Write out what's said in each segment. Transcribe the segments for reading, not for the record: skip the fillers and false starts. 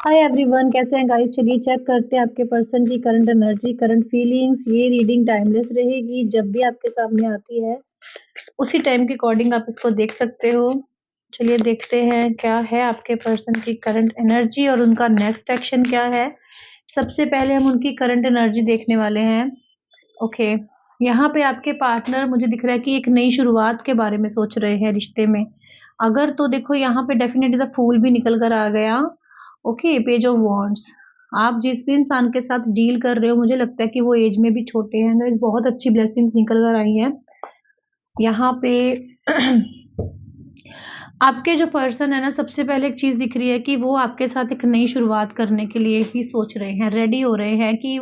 Hi everyone, कैसे हैं guys. चलिए चेक करते हैं आपके पर्सन की करंट एनर्जी, करंट फीलिंग्स। ये रीडिंग टाइमलेस रहेगी, जब भी आपके सामने आती है उसी टाइम के अकॉर्डिंग आप इसको देख सकते हो। चलिए देखते हैं क्या है आपके पर्सन की करंट एनर्जी और उनका नेक्स्ट एक्शन क्या है। सबसे पहले हम उनकी करंट एनर्जी देखने वाले हैं। ओके, यहाँ पे आपके पार्टनर मुझे दिख रहा है कि एक नई शुरुआत के बारे में सोच रहे हैं रिश्ते में। अगर तो देखो यहाँ पे डेफिनेटली द फूल भी निकल कर आ गया। Okay, page of wands. आप जिस भी इंसान के साथ डील कर रहे हो, मुझे लगता है कि वो एज में भी छोटे हैं। गाइस, बहुत अच्छी ब्लेसिंग्स निकल कर आई हैं यहाँ पे। आपके जो पर्सन है ना, सबसे पहले एक चीज दिख रही है कि वो आपके साथ एक नई शुरुआत करने के लिए ही सोच रहे हैं, रेडी हो रहे हैं कि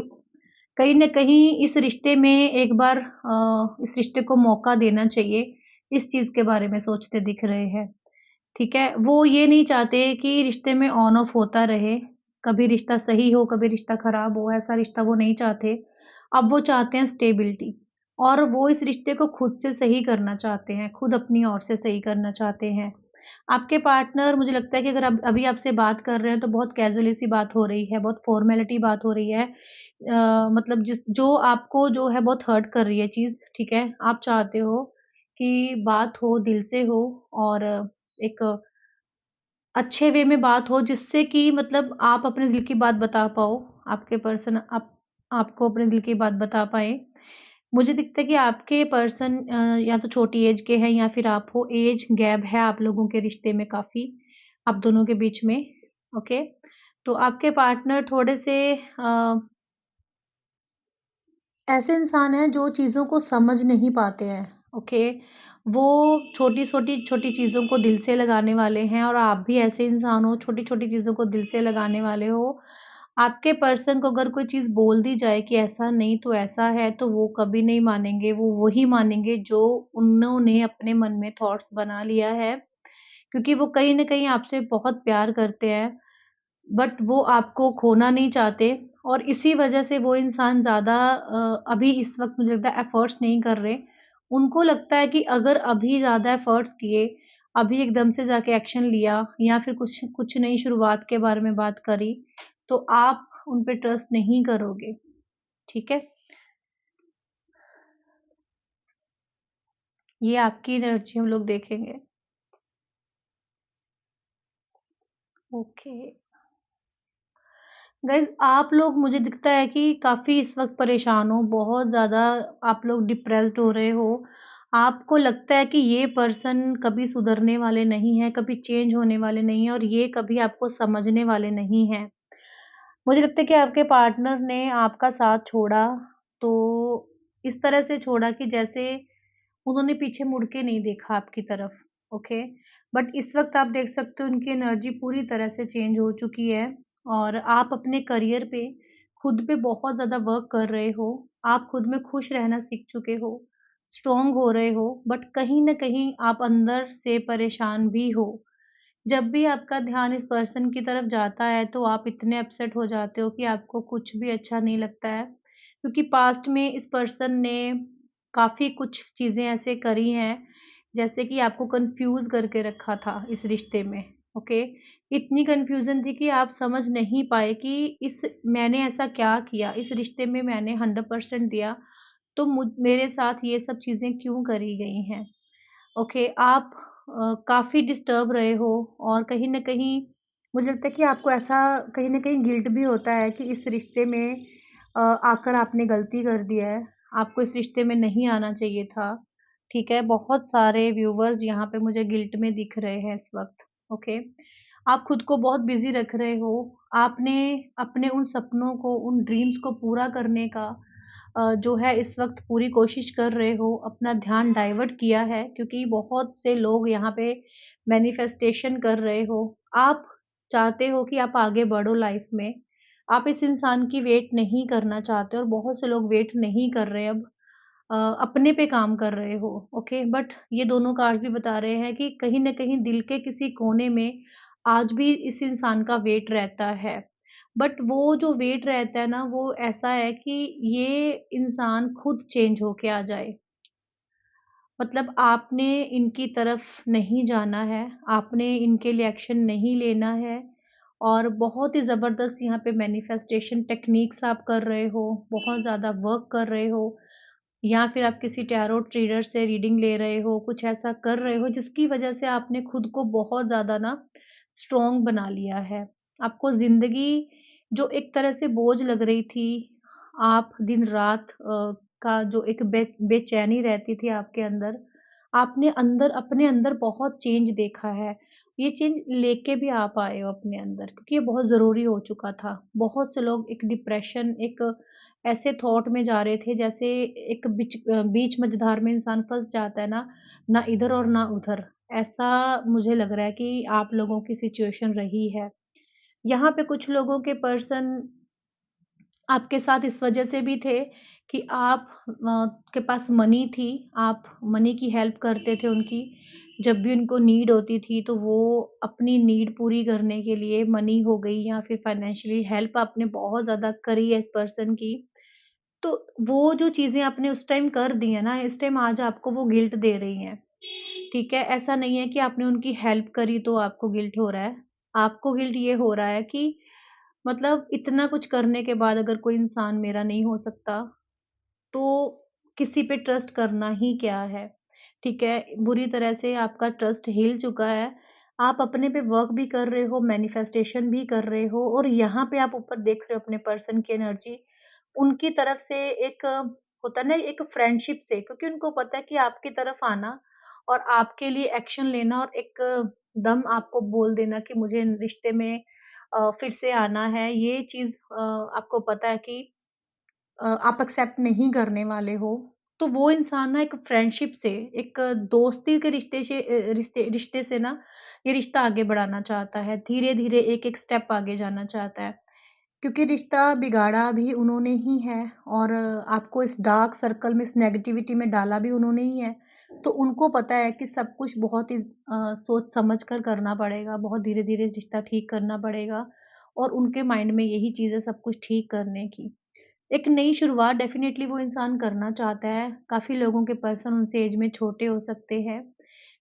कहीं न कहीं इस रिश्ते में एक बार इस रिश्ते को मौका देना चाहिए। इस चीज़ के बारे में सोचते दिख रहे हैं, ठीक है? वो ये नहीं चाहते कि रिश्ते में ऑन ऑफ होता रहे, कभी रिश्ता सही हो, कभी रिश्ता खराब हो, ऐसा रिश्ता वो नहीं चाहते। अब वो चाहते हैं स्टेबिलिटी, और वो इस रिश्ते को खुद से सही करना चाहते हैं, खुद अपनी ओर से सही करना चाहते हैं। आपके पार्टनर, मुझे लगता है कि अगर अब अभी आपसे बात कर रहे हैं तो बहुत कैज़ुअली सी बात हो रही है, बहुत फ़ॉर्मेलिटी बात हो रही है। मतलब जिस जो आपको जो है बहुत हर्ट कर रही है चीज़, ठीक है? आप चाहते हो कि बात हो, दिल से हो, और एक अच्छे वे में बात हो, जिससे कि मतलब आप अपने दिल की बात बता पाओ, आपके पर्सन आपको अपने दिल की बात बता पाएँ। मुझे दिखता है कि आपके पर्सन या तो छोटी एज के हैं या फिर आप हो, एज गैप है आप लोगों के रिश्ते में काफ़ी, आप दोनों के बीच में, ओके? तो आपके पार्टनर थोड़े से ऐसे इंसान हैं जो चीज़ों को समझ नहीं पाते हैं, ओके? वो छोटी-छोटी चीज़ों को दिल से लगाने वाले हैं, और आप भी ऐसे इंसान हो, छोटी-छोटी चीज़ों को दिल से लगाने वाले हो। आपके पर्सन को अगर कोई चीज़ बोल दी जाए कि ऐसा नहीं तो ऐसा है, तो वो कभी नहीं मानेंगे, वो वही मानेंगे जो उन्होंने अपने मन में थॉट्स बना लिया है। क्योंकि वो कहीं न कहीं आपसे बहुत प्यार करते हैं। बट वो आपको खोना नहीं चाहते, और इसी वजह से वो इंसान ज़्यादा अभी इस वक़्त मुझे लगता है एफ़र्ट्स नहीं कर रहे। उनको लगता है कि अगर अभी ज़्यादा एफ़र्ट्स किए, अभी एकदम से जाके एक्शन लिया या फिर कुछ कुछ नई शुरुआत के बारे में बात करी, तो आप उन पे ट्रस्ट नहीं करोगे, ठीक है? ये आपकी एनर्जी हम लोग देखेंगे। ओके। गाइज़, आप लोग, मुझे दिखता है कि काफ़ी इस वक़्त परेशान हो, बहुत ज़्यादा आप लोग डिप्रेस्ड हो रहे हो। आपको लगता है कि ये पर्सन कभी सुधरने वाले नहीं हैं, कभी चेंज होने वाले नहीं हैं, और ये कभी आपको समझने वाले नहीं हैं। मुझे लगता है कि आपके पार्टनर ने आपका साथ छोड़ा, तो इस तरह से छोड़ा कि जैसे उन्होंने पीछे मुड़ के नहीं देखा आपकी तरफ, ओके? बट इस वक़्त आप देख सकते हो उनकी एनर्जी पूरी तरह से चेंज हो चुकी है, और आप अपने करियर पे, खुद पे बहुत ज़्यादा वर्क कर रहे हो। आप खुद में खुश रहना सीख चुके हो, स्ट्रॉन्ग हो रहे हो, बट कहीं न कहीं आप अंदर से परेशान भी हो। जब भी आपका ध्यान इस पर्सन की तरफ जाता है, तो आप इतने अपसेट हो जाते हो कि आपको कुछ भी अच्छा नहीं लगता है। क्योंकि पास्ट में इस पर्सन ने काफ़ी कुछ चीज़ें ऐसे करी हैं, जैसे कि आपको कन्फ्यूज़ करके रखा था इस रिश्ते में, ओके? इतनी कन्फ्यूज़न थी कि आप समझ नहीं पाए कि इस मैंने ऐसा क्या किया? इस रिश्ते में मैंने 100% दिया, तो मेरे साथ ये सब चीज़ें क्यों करी गई हैं? ओके, आप काफ़ी डिस्टर्ब रहे हो, और कहीं न कहीं मुझे लगता है कि आपको ऐसा कहीं न कहीं गिल्ट भी होता है कि इस रिश्ते में आकर आपने गलती कर दी है। आपको इस रिश्ते में नहीं आना चाहिए था, ठीक है? बहुत सारे व्यूअर्स यहाँ पे मुझे गिल्ट में दिख रहे हैं इस वक़्त, ओके? आप खुद को बहुत बिज़ी रख रहे हो। आपने अपने उन सपनों को, उन ड्रीम्स को पूरा करने का जो है इस वक़्त पूरी कोशिश कर रहे हो, अपना ध्यान डाइवर्ट किया है, क्योंकि बहुत से लोग यहाँ पे मैनिफेस्टेशन कर रहे हो। आप चाहते हो कि आप आगे बढ़ो लाइफ़ में। आप इस इंसान की वेट नहीं करना चाहते, और बहुत से लोग वेट नहीं कर रहे अब। अपने पे काम कर रहे हो, ओके? बट ये दोनों कार्ड्स भी बता रहे हैं कि कहीं न कहीं दिल के किसी कोने में आज भी इस इंसान का वेट रहता है। बट वो जो वेट रहता है ना, वो ऐसा है कि ये इंसान खुद चेंज होके आ जाए। मतलब आपने इनकी तरफ नहीं जाना है, आपने इनके लिए एक्शन नहीं लेना है, और बहुत ही ज़बरदस्त यहाँ पे मैनिफेस्टेशन टेक्निक्स आप कर रहे हो, बहुत ज़्यादा वर्क कर रहे हो, या फिर आप किसी टैरो रीडर से रीडिंग ले रहे हो, कुछ ऐसा कर रहे हो जिसकी वजह से आपने खुद को बहुत ज़्यादा ना स्ट्रॉन्ग बना लिया है। आपको ज़िंदगी जो एक तरह से बोझ लग रही थी, आप दिन-रात का जो एक बेचैनी रहती थी आपके अंदर, आपने अपने अंदर बहुत चेंज देखा है। ये चेंज लेके भी आप आए हो अपने अंदर, क्योंकि ये बहुत ज़रूरी हो चुका था। बहुत से लोग एक डिप्रेशन, एक ऐसे थॉट में जा रहे थे जैसे एक बीच मझधार में इंसान फँस जाता है ना, ना इधर और ना उधर। ऐसा मुझे लग रहा है कि आप लोगों की सिचुएशन रही है। यहाँ पे कुछ लोगों के पर्सन आपके साथ इस वजह से भी थे कि आप के पास मनी थी, आप मनी की हेल्प करते थे उनकी। जब भी उनको नीड होती थी, तो वो अपनी नीड पूरी करने के लिए मनी हो गई या फिर फाइनेंशियली हेल्प आपने बहुत ज़्यादा करी है इस पर्सन की। तो वो जो चीज़ें आपने उस टाइम कर दी हैं ना, इस टाइम आज आपको वो गिल्ट दे रही हैं, ठीक है? ऐसा नहीं है कि आपने उनकी हेल्प करी तो आपको गिल्ट हो रहा है। आपको गिल्ट ये हो रहा है कि मतलब इतना कुछ करने के बाद अगर कोई इंसान मेरा नहीं हो सकता, तो किसी पे ट्रस्ट करना ही क्या है, ठीक है? बुरी तरह से आपका ट्रस्ट हिल चुका है। आप अपने पे वर्क भी कर रहे हो, मैनिफेस्टेशन भी कर रहे हो और यहाँ पे आप ऊपर देख रहे हो अपने पर्सन की एनर्जी, उनकी तरफ से एक होता है ना, एक फ्रेंडशिप से, क्योंकि उनको पता है कि आपकी तरफ आना और आपके लिए एक्शन लेना और एक दम आपको बोल देना कि मुझे रिश्ते में फिर से आना है, ये चीज़ आपको पता है कि आप एक्सेप्ट नहीं करने वाले हो, तो वो इंसान ना एक फ्रेंडशिप से, एक दोस्ती के रिश्ते से ना ये रिश्ता आगे बढ़ाना चाहता है। धीरे-धीरे एक-एक स्टेप आगे जाना चाहता है। क्योंकि रिश्ता बिगाड़ा भी उन्होंने ही है और आपको इस डार्क सर्कल में, इस नेगेटिविटी में डाला भी उन्होंने ही है। तो उनको पता है कि सब कुछ बहुत ही सोच समझ कर करना पड़ेगा, बहुत धीरे-धीरे रिश्ता ठीक करना पड़ेगा और उनके माइंड में यही चीज़ है सब कुछ ठीक करने की। एक नई शुरुआत डेफ़िनेटली वो इंसान करना चाहता है। काफ़ी लोगों के पर्सन उनसे एज में छोटे हो सकते हैं।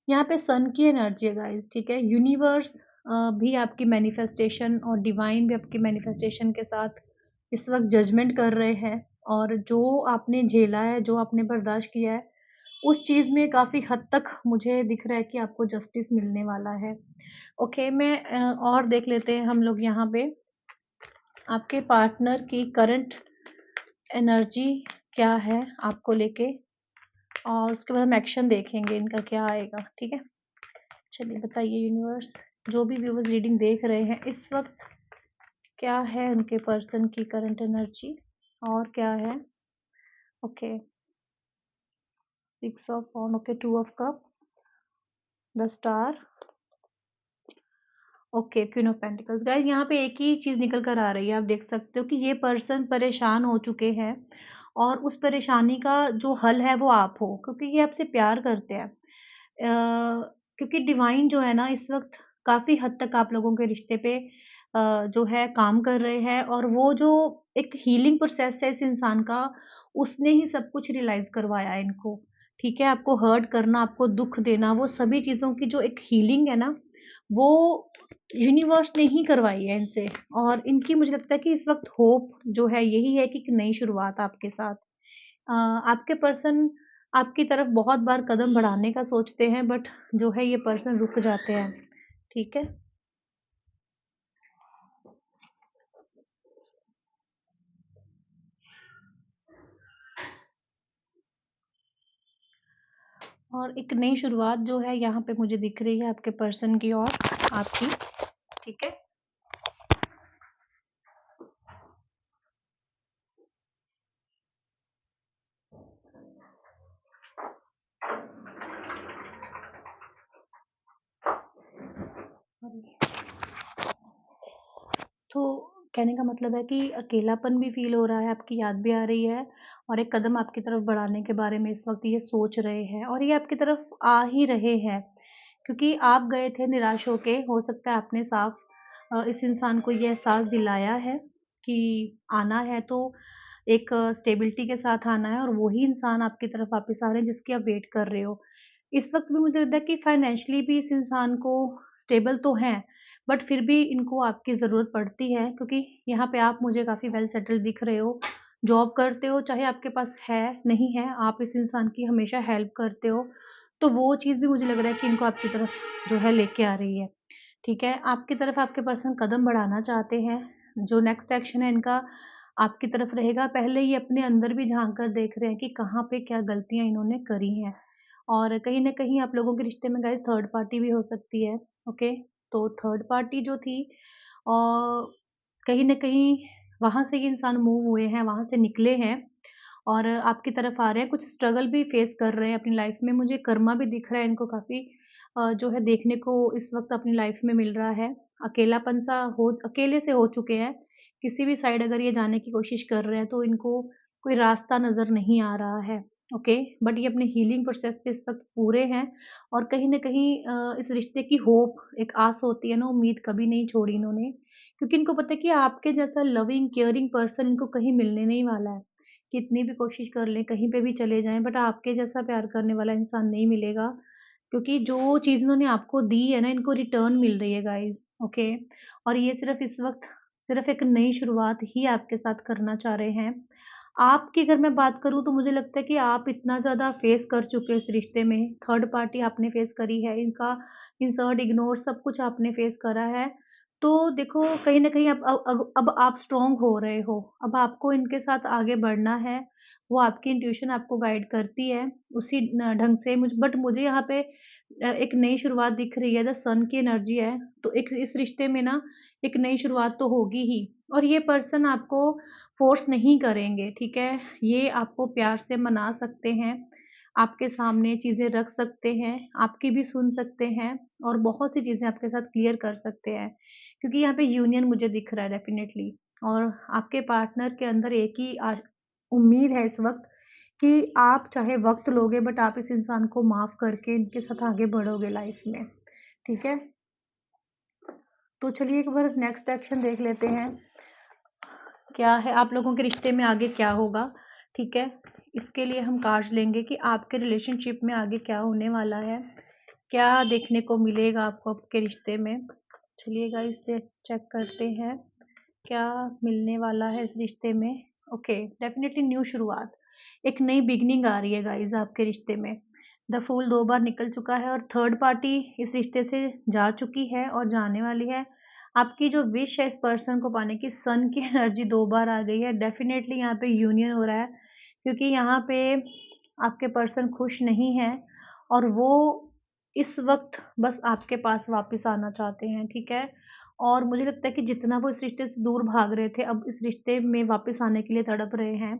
यहाँ पे सन की एनर्जी है गाइज़, ठीक है? यूनिवर्स भी आपकी मैनिफेस्टेशन और डिवाइन भी आपकी मैनिफेस्टेशन के साथ इस वक़्त जजमेंट कर रहे हैं और जो आपने झेला है, जो आपने बर्दाश्त किया है, उस चीज़ में काफ़ी हद तक मुझे दिख रहा है कि आपको जस्टिस मिलने वाला है। ओके, मैं और देख लेते हैं हम लोग यहाँ पे आपके पार्टनर की करंट एनर्जी क्या है आपको लेके, और उसके बाद हम एक्शन देखेंगे इनका क्या आएगा, ठीक है? चलिए बताइए यूनिवर्स, जो भी व्यूअर्स रीडिंग देख रहे हैं इस वक़्त क्या है उनके पर्सन की करंट एनर्जी और क्या है? Okay, 6 of wand, okay, 2 of cup, the star, okay, queen of pentacles. Guys यहाँ पे एक ही चीज़ निकल कर आ रही है, आप देख सकते हो कि ये पर्सन परेशान हो चुके हैं और उस परेशानी का जो हल है वो आप हो, क्योंकि ये आपसे प्यार करते हैं। क्योंकि डिवाइन जो है ना इस वक़्त काफ़ी हद तक आप लोगों के रिश्ते पे जो है काम कर रहे हैं और वो जो एक हीलिंग प्रोसेस है इस इंसान का, उसने ही सब कुछ रियलाइज़ करवाया है इनको, ठीक है? आपको हर्ट करना, आपको दुःख देना, वो सभी चीज़ों की जो एक हीलिंग है ना, वो यूनिवर्स ने ही करवाई है इनसे और इनकी मुझे लगता है कि इस वक़्त होप जो है यही है कि एक नई शुरुआत आपके साथ। आपके पर्सन आपकी तरफ बहुत बार कदम बढ़ाने का सोचते हैं, बट जो है ये पर्सन रुक जाते हैं, ठीक है? और एक नई शुरुआत जो है यहाँ पे मुझे दिख रही है आपके पर्सन की और आपकी, ठीक है? सॉरी। तो कहने का मतलब है कि अकेलापन भी फ़ील हो रहा है, आपकी याद भी आ रही है और एक कदम आपकी तरफ बढ़ाने के बारे में इस वक़्त ये सोच रहे हैं और ये आपकी तरफ आ ही रहे हैं, क्योंकि आप गए थे निराश होके, हो सकता है आपने साफ इस इंसान को ये एहसास दिलाया है कि आना है तो एक स्टेबिलिटी के साथ आना है और वही इंसान आपकी तरफ वापस आ रहे हैं जिसकी आप वेट कर रहे हो। इस वक़्त भी मुझे लगता है कि फाइनेंशियली भी इस इंसान को स्टेबल तो हैं, बट फिर भी इनको आपकी ज़रूरत पड़ती है, क्योंकि यहाँ पे आप मुझे काफ़ी वेल सेटल्ड दिख रहे हो, जॉब करते हो, चाहे आपके पास है, नहीं है, आप इस इंसान की हमेशा हेल्प करते हो, तो वो चीज़ भी मुझे लग रहा है कि इनको आपकी तरफ जो है लेके आ रही है, ठीक है? आपकी तरफ आपके पर्सन कदम बढ़ाना चाहते हैं, जो नेक्स्ट एक्शन है इनका आपकी तरफ रहेगा। पहले ये अपने अंदर भी झाँक कर देख रहे हैं कि कहाँ पे क्या गलतियाँ इन्होंने करी हैं, और कहीं न कहीं आप लोगों के रिश्ते में गाइज़ थर्ड पार्टी भी हो सकती है, ओके? तो थर्ड पार्टी जो थी कहीं न कहीं वहाँ से ये इंसान मूव हुए हैं, वहाँ से निकले हैं और आपकी तरफ आ रहे हैं। कुछ स्ट्रगल भी फेस कर रहे हैं अपनी लाइफ़ में। मुझे कर्मा भी दिख रहा है इनको काफ़ी जो है देखने को इस वक़्त अपनी लाइफ़ में मिल रहा है। अकेलापन-सा हो अकेले से हो चुके हैं। किसी भी साइड अगर ये जाने की कोशिश कर रहे हैं तो इनको कोई रास्ता नज़र नहीं आ रहा है, ओके? बट ये अपने हीलिंग प्रोसेस पे इस वक़्त पूरे हैं और कहीं न कहीं इस रिश्ते की होप, एक आस होती है ना, उम्मीद कभी नहीं छोड़ी इन्होंने। क्योंकि इनको पता है कि आपके जैसा लविंग, केयरिंग पर्सन इनको कहीं मिलने नहीं वाला है। कितनी भी कोशिश कर लें, कहीं पे भी चले जाएँ, बट आपके जैसा प्यार करने वाला इंसान नहीं मिलेगा। क्योंकि जो चीज़ इन्होंने आपको दी है ना, इनको रिटर्न मिल रही है गाइज़, ओके? और ये सिर्फ़ इस वक़्त सिर्फ़ एक नई शुरुआत ही आपके साथ करना चाह रहे हैं। आपकी अगर मैं बात करूँ तो मुझे लगता है कि आप इतना ज़्यादा फ़ेस कर चुके हो इस रिश्ते में, थर्ड पार्टी आपने फ़ेस करी है, इनका इंसर्ट, इग्नोर सब कुछ आपने फ़ेस करा है। तो देखो कहीं न कहीं अब आप स्ट्रॉन्ग हो रहे हो, अब आपको इनके साथ आगे बढ़ना है, वो आपकी इंट्यूशन आपको गाइड करती है, उसी न ढंग से मुझे यहाँ पे एक नई शुरुआत दिख रही है, द सन की एनर्जी है, तो एक इस रिश्ते में ना एक नई शुरुआत तो होगी ही और ये पर्सन आपको फ़ोर्स नहीं करेंगे, ठीक है? ये आपको प्यार से मना सकते हैं, आपके सामने चीज़ें रख सकते हैं, आपकी भी सुन सकते हैं और बहुत सी चीज़ें आपके साथ क्लियर कर सकते हैं। क्योंकि यहाँ पे यूनियन मुझे दिख रहा है डेफ़िनेटली और आपके पार्टनर के अंदर एक ही उम्मीद है इस वक़्त कि आप चाहे वक़्त लोगे बट आप इस इंसान को माफ़ करके इनके साथ आगे बढ़ोगे लाइफ़ में, ठीक है? तो चलिए एक बार नेक्स्ट एक्शन देख लेते हैं। क्या है आप लोगों के रिश्ते में आगे क्या होगा, ठीक है? इसके लिए हम कार्ड्स लेंगे कि आपके रिलेशनशिप में आगे क्या होने वाला है, क्या देखने को मिलेगा आपको आपके रिश्ते में। चलिए गाइस चेक करते हैं, क्या मिलने वाला है इस रिश्ते में। ओके, डेफिनिटली न्यू शुरुआत, एक नई बिगिनिंग आ रही है गाइस आपके रिश्ते में। द फूल 2 बार निकल चुका है और थर्ड पार्टी इस रिश्ते से जा चुकी है और जाने वाली है। आपकी जो विश है इस पर्सन को पाने की, सन की एनर्जी 2 बार आ गई है। डेफ़िनेटली यहाँ पे यूनियन हो रहा है क्योंकि यहाँ पे आपके पर्सन खुश नहीं हैं और वो इस वक़्त बस आपके पास वापस आना चाहते हैं, ठीक है? और मुझे लगता है कि जितना वो इस रिश्ते से दूर भाग रहे थे, अब इस रिश्ते में वापस आने के लिए तड़प रहे हैं।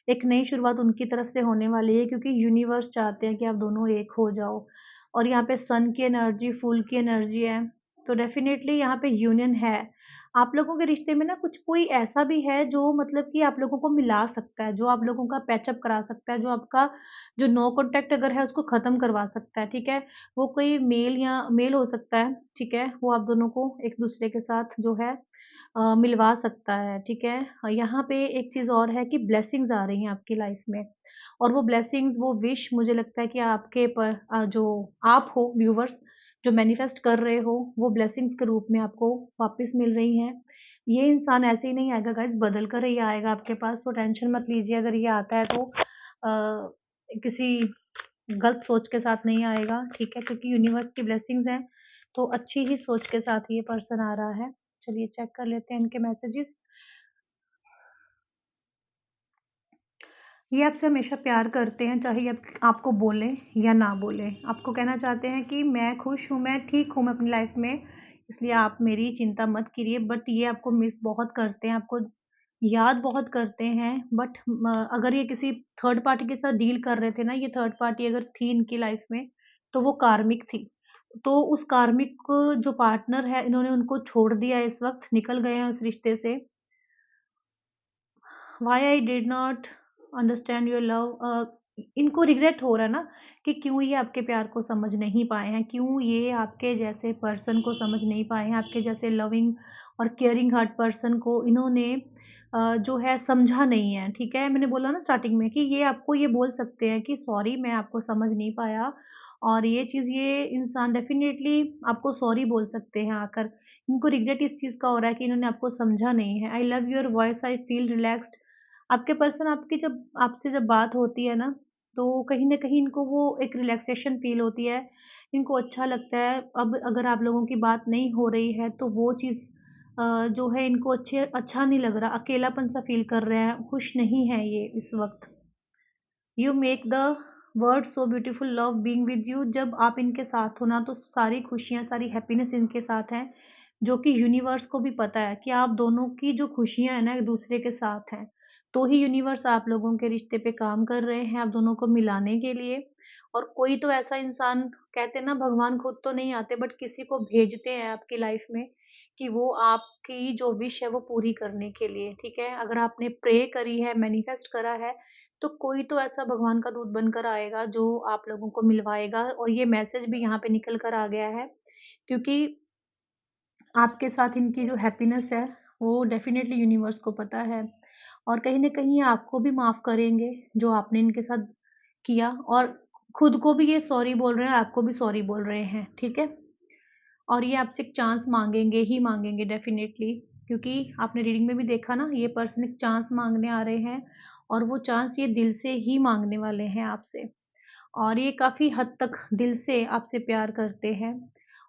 एक नई शुरुआत उनकी तरफ से होने वाली है क्योंकि यूनिवर्स चाहते हैं कि आप दोनों एक हो जाओ और यहाँ पे सन की एनर्जी, फूल की एनर्जी है। तो डेफ़िनेटली यहाँ पे यूनियन है। आप लोगों के रिश्ते में ना कुछ कोई ऐसा भी है जो मतलब कि आप लोगों को मिला सकता है, जो आप लोगों का पैचअप करा सकता है, जो आपका जो नो कॉन्टैक्ट अगर है उसको ख़त्म करवा सकता है, ठीक है? वो कोई मेल हो सकता है, ठीक है? वो आप दोनों को एक-दूसरे के साथ जो है मिलवा सकता है, ठीक है? यहाँ पे एक चीज़ और है कि ब्लेसिंग्स आ रही हैं आपकी लाइफ़ में और वो ब्लेसिंग्स, वो विश मुझे लगता है कि जो आप हो व्यूअर्स जो मैनिफेस्ट कर रहे हो, वो ब्लेसिंग्स के रूप में आपको वापस मिल रही हैं। ये इंसान ऐसे ही नहीं आएगा गाइज़, बदल कर ही आएगा आपके पास, तो टेंशन मत लीजिए अगर ये आता है तो किसी गलत सोच के साथ नहीं आएगा, ठीक है? क्योंकि यूनिवर्स की ब्लेसिंग्स हैं, तो अच्छी ही सोच के साथ ये पर्सन आ रहा है। चलिए चेक कर लेते हैं इनके मैसेजेस। ये आपसे हमेशा प्यार करते हैं, चाहे ये आपको बोलें या ना बोलें। आपको कहना चाहते हैं कि मैं खुश हूँ, मैं ठीक हूँ मैं अपनी लाइफ़ में, इसलिए आप मेरी चिंता मत कीजिए। बट ये आपको मिस बहुत करते हैं, आपको याद बहुत करते हैं। बट अगर ये किसी थर्ड पार्टी के साथ डील कर रहे थे ना, ये थर्ड पार्टी अगर थी इनकी लाइफ़ में, तो वो कार्मिक थी। तो उस कार्मिक जो पार्टनर है, इन्होंने उनको छोड़ दिया है इस वक़्त, निकल गए हैं उस रिश्ते से। Why I did not understand your love, इनको रिग्रेट हो रहा है ना कि क्यों ये आपके प्यार को समझ नहीं पाए हैं, क्यों ये आपके जैसे पर्सन को समझ नहीं पाए हैं, आपके जैसे लविंग और केयरिंग हार्ट पर्सन को इन्होंने जो है समझा नहीं है, ठीक है? मैंने बोला ना स्टार्टिंग में कि ये आपको ये बोल सकते हैं कि सॉरी मैं आपको समझ नहीं पाया और ये चीज़ ये इंसान डेफ़िनेटली आपको सॉरी बोल सकते हैं आकर। उनको रिग्रेट इस चीज़ का हो रहा है कि इन्होंने आपको समझा नहीं है। I love your voice, I feel relaxed. आपके पर्सन आपकी जब आपसे जब बात होती है ना, तो कहीं न कहीं इनको वो एक रिलैक्सेशन फ़ील होती है। इनको अच्छा लगता है। अब अगर आप लोगों की बात नहीं हो रही है, तो वो चीज़ जो है इनको अच्छा नहीं लग रहा, अकेलापन-सा फ़ील कर रहे हैं, खुश नहीं है ये इस वक़्त। You make the world so beautiful, love being with you. जब आप इनके साथ हो ना, तो सारी खुशियाँ, सारी हैप्पीनेस इनके साथ हैं, जो कि यूनिवर्स को भी पता है कि आप दोनों की जो खुशियाँ हैं ना, एक-दूसरे के साथ हैं। तो ही यूनिवर्स आप लोगों के रिश्ते पे काम कर रहे हैं, आप दोनों को मिलाने के लिए। और कोई तो ऐसा इंसान, कहते हैं ना, भगवान खुद तो नहीं आते बट किसी को भेजते हैं आपकी लाइफ में, कि वो आपकी जो विश है वो पूरी करने के लिए, ठीक है? अगर आपने प्रे करी है, मैनिफेस्ट करा है, तो कोई तो ऐसा भगवान का दूत बनकर आएगा जो आप लोगों को मिलवाएगा। और ये मैसेज भी यहाँ पे निकल कर आ गया है, क्योंकि आपके साथ इनकी जो हैप्पीनेस है, वो डेफ़िनेटली यूनिवर्स को पता है। और कहीं न कहीं ये आपको भी माफ़ करेंगे, जो आपने इनके साथ किया। और खुद को भी ये सॉरी बोल रहे हैं, आपको भी सॉरी बोल रहे हैं, ठीक है? और ये आपसे एक चांस माँगेंगे ही माँगेंगे डेफ़िनेटली, क्योंकि आपने रीडिंग में भी देखा ना, ये पर्सन एक चांस माँगने आ रहे हैं, और वो चांस ये दिल से ही माँगने वाले हैं आपसे। और ये काफ़ी हद तक दिल से आपसे प्यार करते हैं।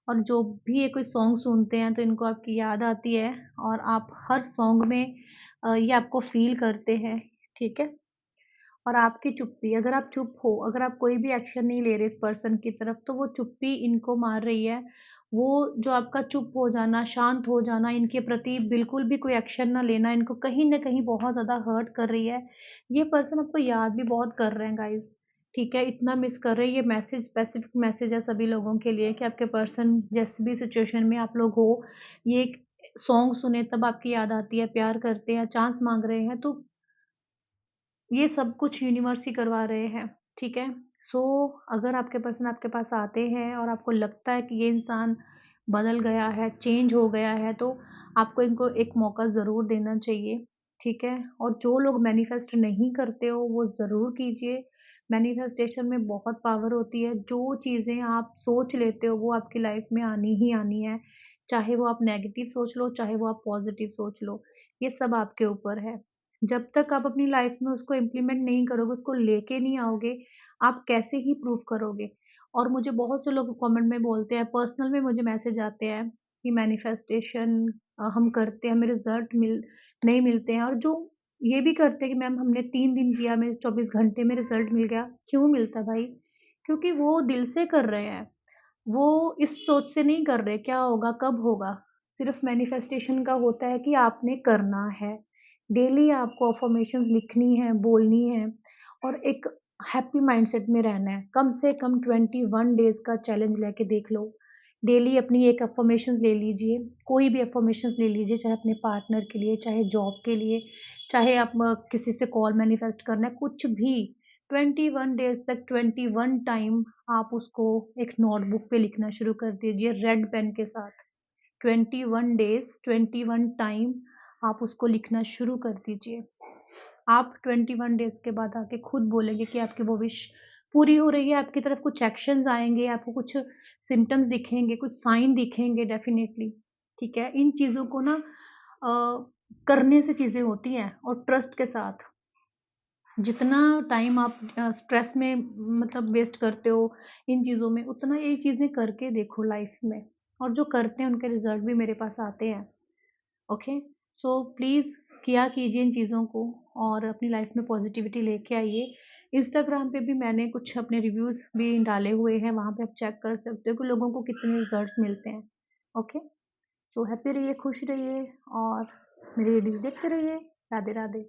और जो भी ये कोई सॉन्ग सुनते हैं, तो इनको आपकी याद आती है, और आप हर सॉन्ग में ये आपको फ़ील करते हैं, ठीक है? और आपकी चुप्पी, अगर आप चुप हो, अगर आप कोई भी एक्शन नहीं ले रहे इस पर्सन की तरफ, तो वो चुप्पी इनको मार रही है। वो जो आपका चुप हो जाना, शांत हो जाना, इनके प्रति बिल्कुल भी कोई एक्शन ना लेना, इनको कहीं न कहीं बहुत ज़्यादा हर्ट कर रही है। ये पर्सन आपको याद भी बहुत कर रहे हैं गाइज़, ठीक है? इतना मिस कर रहे हैं। ये मैसेज स्पेसिफिक मैसेज है सभी लोगों के लिए, कि आपके पर्सन जिस भी सिचुएशन में आप लोग हो, ये एक सॉन्ग सुने तब आपकी याद आती है, प्यार करते हैं, चांस माँग रहे हैं, तो ये सब कुछ यूनिवर्स ही करवा रहे हैं, ठीक है? सो अगर आपके पर्सन आपके पास आते हैं और आपको लगता है कि ये इंसान बदल गया है, चेंज हो गया है, तो आपको इनको एक मौका ज़रूर देना चाहिए, ठीक है? और जो लोग मैनिफेस्ट नहीं करते हो, वो ज़रूर कीजिए। मैनिफेस्टेशन में बहुत पावर होती है। जो चीज़ें आप सोच लेते हो, वो आपकी लाइफ में आनी ही आनी है। चाहे वो आप नेगेटिव सोच लो, चाहे वो आप पॉज़िटिव सोच लो, ये सब आपके ऊपर है। जब तक आप अपनी लाइफ में उसको इम्प्लीमेंट नहीं करोगे, उसको लेके नहीं आओगे, आप कैसे ही प्रूव करोगे? और मुझे बहुत से लोग कमेंट में बोलते हैं, पर्सनल में मुझे मैसेज आते हैं कि मैनिफेस्टेशन हम करते हैं, हमें रिज़ल्ट नहीं मिलते हैं। और जो ये भी करते हैं कि मैम हमने 3 दिन किया, हमें 24 घंटे में रिज़ल्ट मिल गया। क्यों मिलता भाई? क्योंकि वो दिल से कर रहे हैं। वो इस सोच से नहीं कर रहे क्या होगा, कब होगा। सिर्फ़ मैनिफेस्टेशन का होता है कि आपने करना है। डेली आपको अफ़र्मेशंस लिखनी है, बोलनी है, और एक हैप्पी माइंडसेट में रहना है। कम से कम 21 डेज़ का चैलेंज लेके देख लो। डेली अपनी एक अफ़र्मेशंस ले लीजिए, कोई भी अफ़र्मेशंस ले लीजिए, चाहे अपने पार्टनर के लिए, चाहे जॉब के लिए, चाहे आप किसी से कॉल मैनिफेस्ट करना है, कुछ भी। 21 डेज़ तक 21 टाइम आप उसको एक नोटबुक पे लिखना शुरू कर दीजिए रेड पेन के साथ। 21 डेज़ 21 टाइम आप उसको लिखना शुरू कर दीजिए। आप 21 डेज़ के बाद आके खुद बोलेंगे कि आपकी वो विश पूरी हो रही है, आपकी तरफ कुछ एक्शंस आएँगे, आपको कुछ सिम्पटम्स दिखेंगे, कुछ साइन दिखेंगे डेफ़िनेटली, ठीक है? इन चीज़ों को ना करने से चीज़ें होती हैं, और ट्रस्ट के साथ। जितना टाइम आप स्ट्रेस में मतलब वेस्ट करते हो इन चीज़ों में, उतना ये चीज़ें करके देखो लाइफ में। और जो करते हैं उनके रिज़ल्ट भी मेरे पास आते हैं। ओके? सो प्लीज़ किया कीजिए इन चीज़ों को, और अपनी लाइफ में पॉज़िटिविटी लेके आइए। इंस्टाग्राम पे भी मैंने कुछ अपने रिव्यूज़ भी डाले हुए हैं, वहाँ पे आप चेक कर सकते हो कि लोगों को कितने रिज़ल्ट्स मिलते हैं। ओके? सो हैप्पी रहिए, खुश रहिए, और मेरी रीडिंग्स देखते रहिए। राधे, राधे।